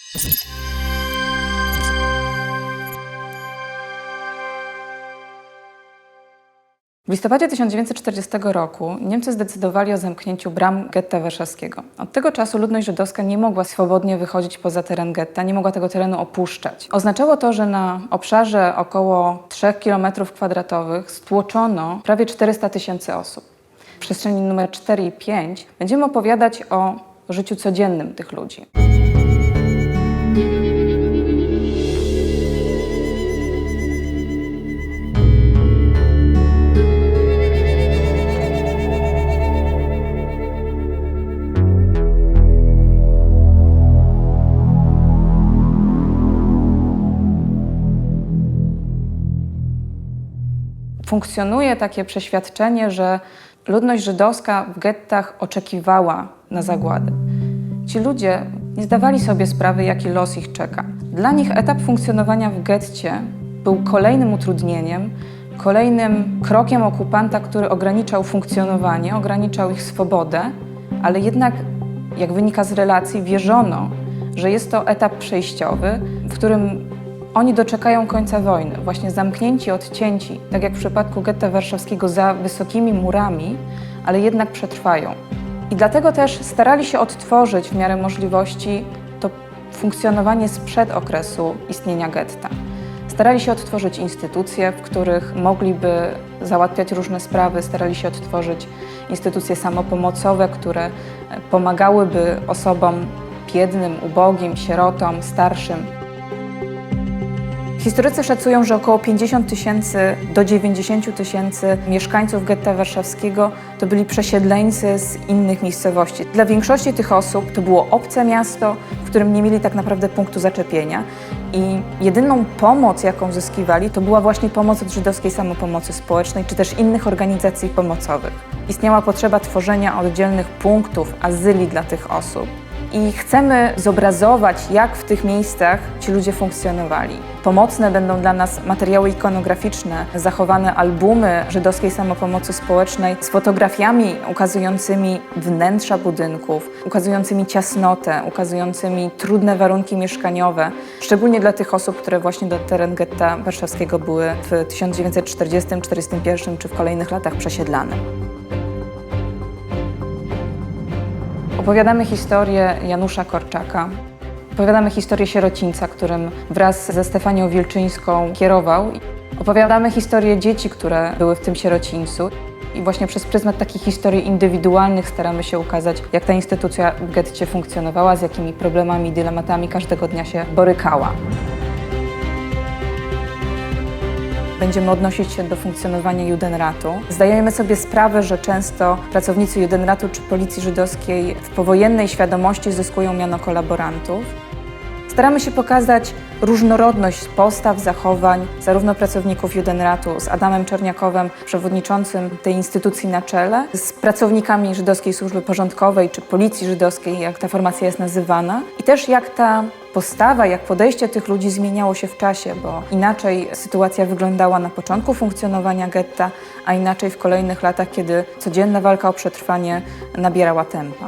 W listopadzie 1940 roku Niemcy zdecydowali o zamknięciu bram getta warszawskiego. Od tego czasu ludność żydowska nie mogła swobodnie wychodzić poza teren getta, nie mogła tego terenu opuszczać. Oznaczało to, że na obszarze około 3 km² stłoczono prawie 400 000 osób. W przestrzeni numer 4 i 5 będziemy opowiadać o życiu codziennym tych ludzi. Funkcjonuje takie przeświadczenie, że ludność żydowska w gettach oczekiwała na zagładę. Ci ludzie nie zdawali sobie sprawy, jaki los ich czeka. Dla nich etap funkcjonowania w getcie był kolejnym utrudnieniem, kolejnym krokiem okupanta, który ograniczał funkcjonowanie, ograniczał ich swobodę, ale jednak, jak wynika z relacji, wierzono, że jest to etap przejściowy, w którym oni doczekają końca wojny, właśnie zamknięci, odcięci, tak jak w przypadku getta warszawskiego, za wysokimi murami, ale jednak przetrwają. I dlatego też starali się odtworzyć w miarę możliwości to funkcjonowanie sprzed okresu istnienia getta. Starali się odtworzyć instytucje, w których mogliby załatwiać różne sprawy, starali się odtworzyć instytucje samopomocowe, które pomagałyby osobom biednym, ubogim, sierotom, starszym. Historycy szacują, że około 50 000 do 90 000 mieszkańców getta warszawskiego to byli przesiedleńcy z innych miejscowości. Dla większości tych osób to było obce miasto, w którym nie mieli tak naprawdę punktu zaczepienia i jedyną pomoc, jaką zyskiwali, to była właśnie pomoc od żydowskiej samopomocy społecznej czy też innych organizacji pomocowych. Istniała potrzeba tworzenia oddzielnych punktów, azyli dla tych osób. I chcemy zobrazować, jak w tych miejscach ci ludzie funkcjonowali. Pomocne będą dla nas materiały ikonograficzne, zachowane albumy żydowskiej samopomocy społecznej z fotografiami ukazującymi wnętrza budynków, ukazującymi ciasnotę, ukazującymi trudne warunki mieszkaniowe, szczególnie dla tych osób, które właśnie do teren getta warszawskiego były w 1940, 1941 czy w kolejnych latach przesiedlane. Opowiadamy historię Janusza Korczaka. Opowiadamy historię sierocińca, którym wraz ze Stefanią Wilczyńską kierował. Opowiadamy historię dzieci, które były w tym sierocińcu. I właśnie przez pryzmat takich historii indywidualnych staramy się ukazać, jak ta instytucja w getcie funkcjonowała, z jakimi problemami, dylematami każdego dnia się borykała. Będziemy odnosić się do funkcjonowania Judenratu. Zdajemy sobie sprawę, że często pracownicy Judenratu czy Policji Żydowskiej w powojennej świadomości zyskują miano kolaborantów. Staramy się pokazać różnorodność postaw, zachowań zarówno pracowników Judenratu z Adamem Czerniakowem, przewodniczącym tej instytucji na czele, z pracownikami Żydowskiej Służby Porządkowej czy Policji Żydowskiej, jak ta formacja jest nazywana, i też jak ta postawa, jak podejście tych ludzi zmieniało się w czasie, bo inaczej sytuacja wyglądała na początku funkcjonowania getta, a inaczej w kolejnych latach, kiedy codzienna walka o przetrwanie nabierała tempa.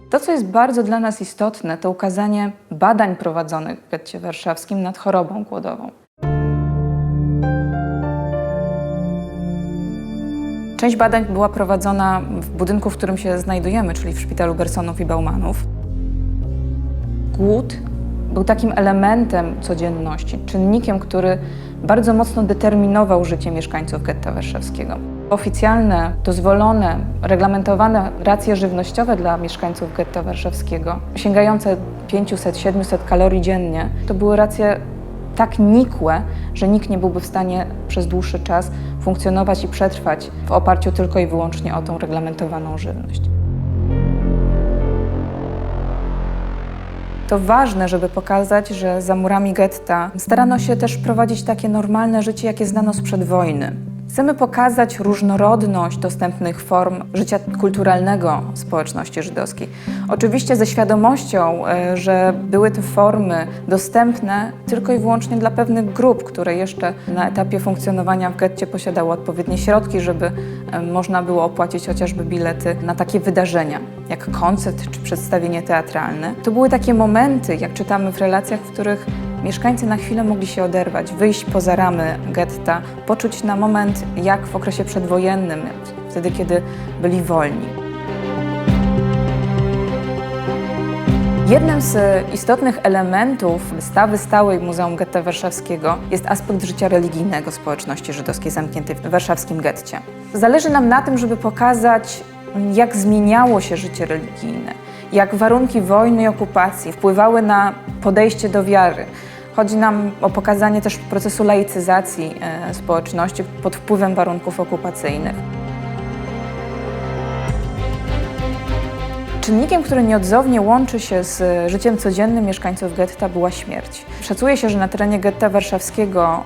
To, co jest bardzo dla nas istotne, to ukazanie badań prowadzonych w getcie warszawskim nad chorobą głodową. Część badań była prowadzona w budynku, w którym się znajdujemy, czyli w szpitalu Bersonów i Baumanów. Głód był takim elementem codzienności, czynnikiem, który bardzo mocno determinował życie mieszkańców getta warszawskiego. Oficjalne, dozwolone, reglamentowane racje żywnościowe dla mieszkańców getta warszawskiego, sięgające 500–700 kalorii dziennie, to były racje tak nikłe, że nikt nie byłby w stanie przez dłuższy czas funkcjonować i przetrwać w oparciu tylko i wyłącznie o tą reglamentowaną żywność. To ważne, żeby pokazać, że za murami getta starano się też prowadzić takie normalne życie, jakie znano sprzed wojny. Chcemy pokazać różnorodność dostępnych form życia kulturalnego społeczności żydowskiej. Oczywiście ze świadomością, że były to formy dostępne tylko i wyłącznie dla pewnych grup, które jeszcze na etapie funkcjonowania w getcie posiadały odpowiednie środki, żeby można było opłacić chociażby bilety na takie wydarzenia, jak koncert czy przedstawienie teatralne. To były takie momenty, jak czytamy w relacjach, w których mieszkańcy na chwilę mogli się oderwać, wyjść poza ramy getta, poczuć na moment jak w okresie przedwojennym, wtedy kiedy byli wolni. Jednym z istotnych elementów wystawy stałej Muzeum Getta Warszawskiego jest aspekt życia religijnego społeczności żydowskiej zamkniętej w warszawskim getcie. Zależy nam na tym, żeby pokazać, jak zmieniało się życie religijne, jak warunki wojny i okupacji wpływały na podejście do wiary. Chodzi nam o pokazanie też procesu laicyzacji społeczności pod wpływem warunków okupacyjnych. Czynnikiem, który nieodzownie łączy się z życiem codziennym mieszkańców getta, była śmierć. Szacuje się, że na terenie getta warszawskiego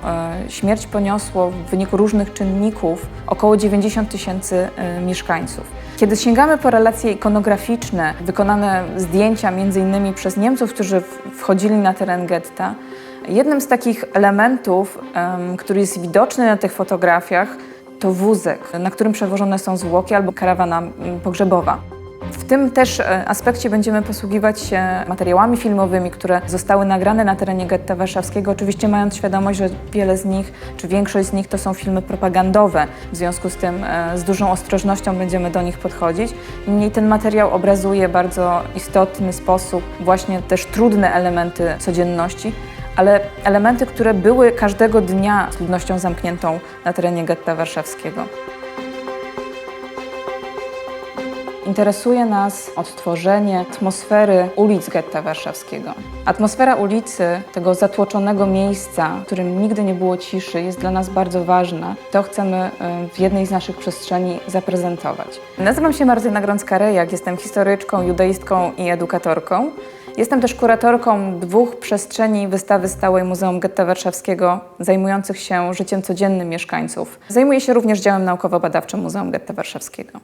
śmierć poniosło w wyniku różnych czynników około 90 000 mieszkańców. Kiedy sięgamy po relacje ikonograficzne, wykonane zdjęcia m.in. przez Niemców, którzy wchodzili na teren getta, jednym z takich elementów, który jest widoczny na tych fotografiach, to wózek, na którym przewożone są zwłoki albo karawana pogrzebowa. W tym też aspekcie będziemy posługiwać się materiałami filmowymi, które zostały nagrane na terenie getta warszawskiego, oczywiście mając świadomość, że wiele z nich, czy większość z nich to są filmy propagandowe, w związku z tym z dużą ostrożnością będziemy do nich podchodzić. Niemniej ten materiał obrazuje bardzo istotny sposób właśnie też trudne elementy codzienności, ale elementy, które były każdego dnia z ludnością zamkniętą na terenie getta warszawskiego. Interesuje nas odtworzenie atmosfery ulic getta warszawskiego. Atmosfera ulicy, tego zatłoczonego miejsca, w którym nigdy nie było ciszy, jest dla nas bardzo ważna. To chcemy w jednej z naszych przestrzeni zaprezentować. Nazywam się Martyna Grącka-Rejak, jestem historyczką, judaistką i edukatorką. Jestem też kuratorką 2 przestrzeni wystawy stałej Muzeum Getta Warszawskiego zajmujących się życiem codziennym mieszkańców. Zajmuję się również działem naukowo-badawczym Muzeum Getta Warszawskiego.